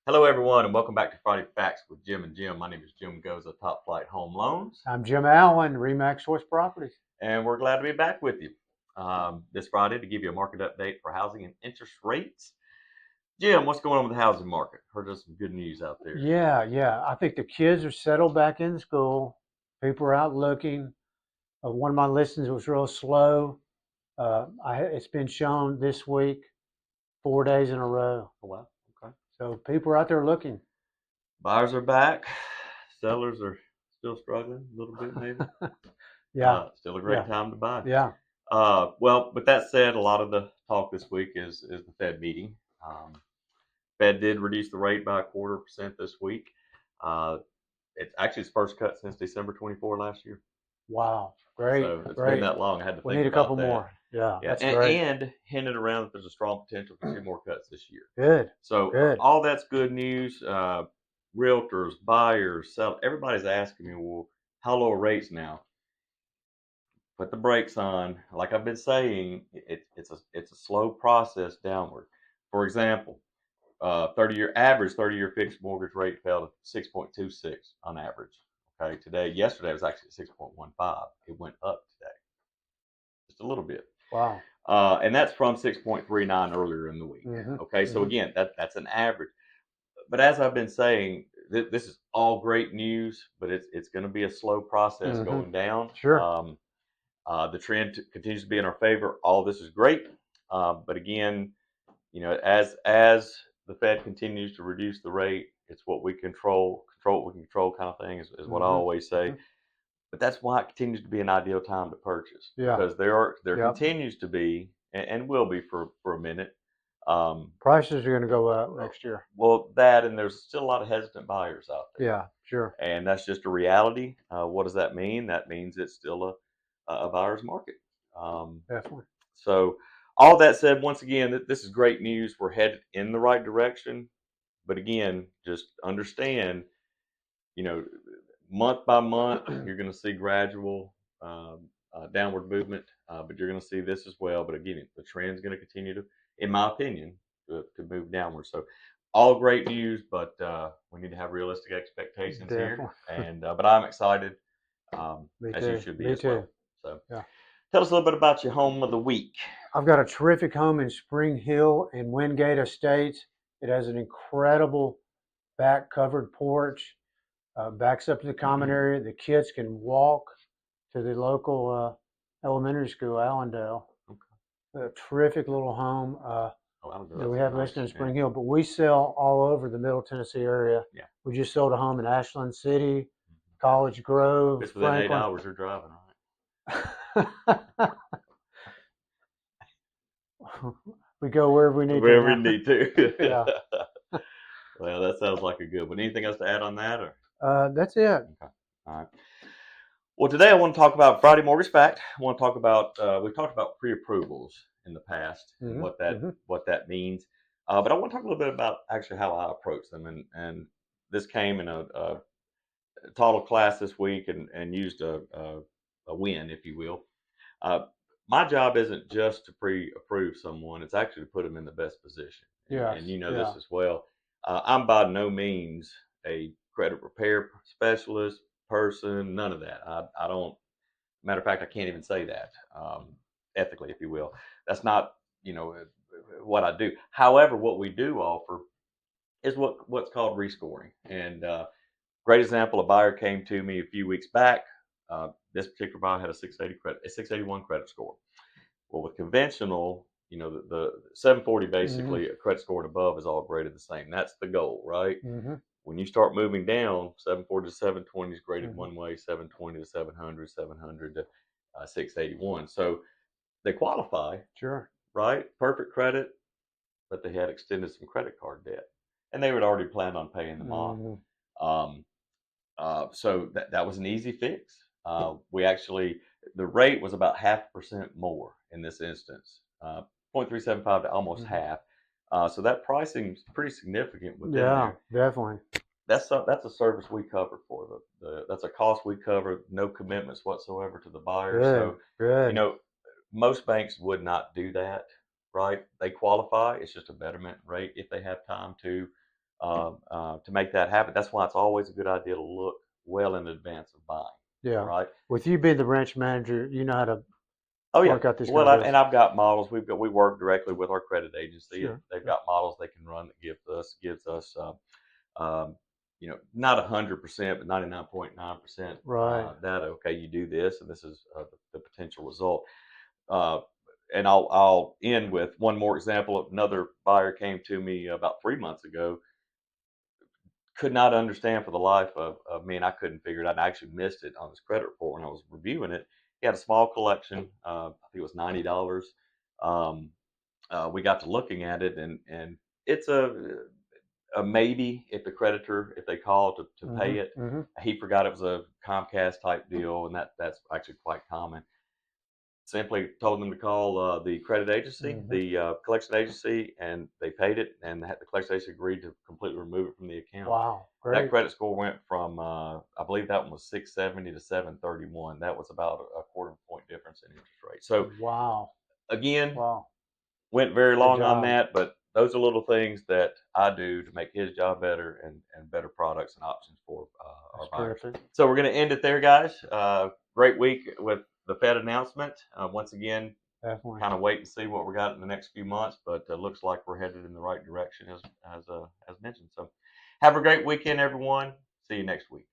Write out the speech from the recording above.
Hello, everyone, and welcome back to Friday Facts with Jim and Jim. My name is Jim Goza, Top Flight Home Loans, I'm Jim Allen, Remax Choice Properties. and we're glad to be back with you this Friday to give you a market update for housing and interest rates. Jim, what's going on with the housing market? Heard there's some good news out there. Yeah. I think the kids are settled back in school. People are out looking. One of my listings was real slow. It's been shown this week, 4 days in a row. Oh, wow. Okay. So people are out there looking. Buyers are back. Sellers are still struggling a little bit, maybe. Yeah, Still a great yeah, time to buy. yeah. Well, with that said, a lot of the talk this week is the Fed meeting. Fed did reduce the rate by 0.25% this week. Uh, it's actually its first cut since December 24 last year. Wow, great, So it's been great. that long. I had to We think need a couple about that. more. Yeah, Yeah, that's great. and hinted around that there's a strong potential for two more cuts this year. Good, So good. all that's good news. Realtors, buyers, sellers, everybody's asking me, well, how low are rates now? Put the brakes on. Like I've been saying, it's a slow process downward. For example, 30-year fixed mortgage rate fell to 6.26 on average. Okay, yesterday it was actually 6.15. It went up today, just a little bit. Wow. And that's from 6.39 earlier in the week. Mm-hmm, Okay, so mm-hmm, again, that's an average. But as I've been saying, this is all great news, but it's going to be a slow process mm-hmm. going down. Sure. The trend continues to be in our favor. All this is great, but again, as the Fed continues to reduce the rate, it's what we control what we can control, kind of thing is what I Mm-hmm, always say. mm-hmm. But that's why it continues to be an ideal time to purchase Yeah. because there Yep. continues to be and will be for a minute. Um, Prices are going to go up next year. well, that and there's still a lot of hesitant buyers out there, Yeah, sure. and that's just a reality. What does that mean? That means it's still a buyer's market. Um, Definitely. so, all that said, once again, this is great news. We're headed in the right direction, but again, just understand, you know, month by month, you're going to see gradual downward movement, but you're going to see this as well. But again, the trend is going to continue to, in my opinion, to move downward. So, all great news, but we need to have realistic expectations here. Definitely. And but I'm excited, Me as you too. should be Me as well. too. So, Yeah. tell us a little bit about your home of the week. I've got a terrific home in Spring Hill in Wingate Estates. It has an incredible back covered porch, backs up to the common area. The kids can walk to the local elementary school, Allendale. A terrific little home Oh, I don't know. that we That's have nice. listed in Yeah. Spring Hill, but we sell all over the Middle Tennessee area. Yeah. We just sold a home in Ashland City, College Grove, It's within 8 Franklin. hours you're driving, We go wherever we right? need to Wherever you now. need to. Yeah. Well, that sounds like a good one. Anything else to add on that? Or That's it. okay, all right. Well, today I want to talk about Friday Mortgage Fact. I want to talk about we've talked about pre-approvals in the past and Hmm. Hmm. what that means, but I want to talk a little bit about actually how I approach them. And this came in a taught a class this week and used a win, if you will. Uh, my job isn't just to pre-approve someone; it's actually to put them in the best position. Yes. And you know Yeah. this as well. I'm by no means a credit repair specialist person. None of that. I don't. Matter of fact, I can't even say that ethically, if you will. That's not what I do. However, what we do offer is what's called rescoring. And great example: a buyer came to me a few weeks back. This particular buyer had a 681 credit score. Well, with conventional, the 740 Hmm. basically a credit score and above is all graded the same. That's the goal, right? Hmm. When you start moving down, 740 to 720 is graded Hmm. one way, 720 to 700, 700 to 681. So they qualify, Sure. right? Perfect credit, but they had extended some credit card debt, and they had already planned on paying them off. Hmm. Um, so that was an easy fix. We actually the rate was about 0.5% more in this instance, 0.375 to almost Hmm. half. So that pricing is pretty significant within Yeah, there. definitely. That's a service we cover for that's a cost we cover, no commitments whatsoever to the buyer. Good. So you Good. know most banks would not do that, right? They qualify. It's just a betterment rate if they have time to. to make that happen. That's why it's always a good idea to look well in advance of buying. Yeah. Right. With you being the branch manager, you know how to Oh yeah. work out these Well, kind of deals. and I've got models. We work directly with our credit agency, and Sure. they've Sure. got models they can run that gives us not 100%, but 99.9% Right. data. Okay, you do this, and this is the potential result. Uh, and I'll end with one more example. Another buyer came to me about 3 months ago. Could not understand for the life of me, and I couldn't figure it out. I actually missed it on his credit report when I was reviewing it. He had a small collection. I think it was $90. Um, we got to looking at it, and it's a maybe if the creditor, if they call to Mm-hmm. pay it. Mm-hmm. He forgot it was a Comcast type deal, and that's actually quite common. Simply told them to call the credit agency, Mm-hmm. the collection agency, and they paid it, and the collection agency agreed to completely remove it from the account. Wow. That Great. credit score went from, I believe that one was 670 to 731. That was about a quarter point difference in interest rate. So Wow. again, Wow. went very Good long on job. that, but those are little things that I do to make his job better and better products and options for our That's buyers. terrific. So we're going to end it there, guys. Great week with the Fed announcement. Once again, Definitely. kind of wait and see what we got in the next few months, but looks like we're headed in the right direction as mentioned. So have a great weekend, everyone. See you next week.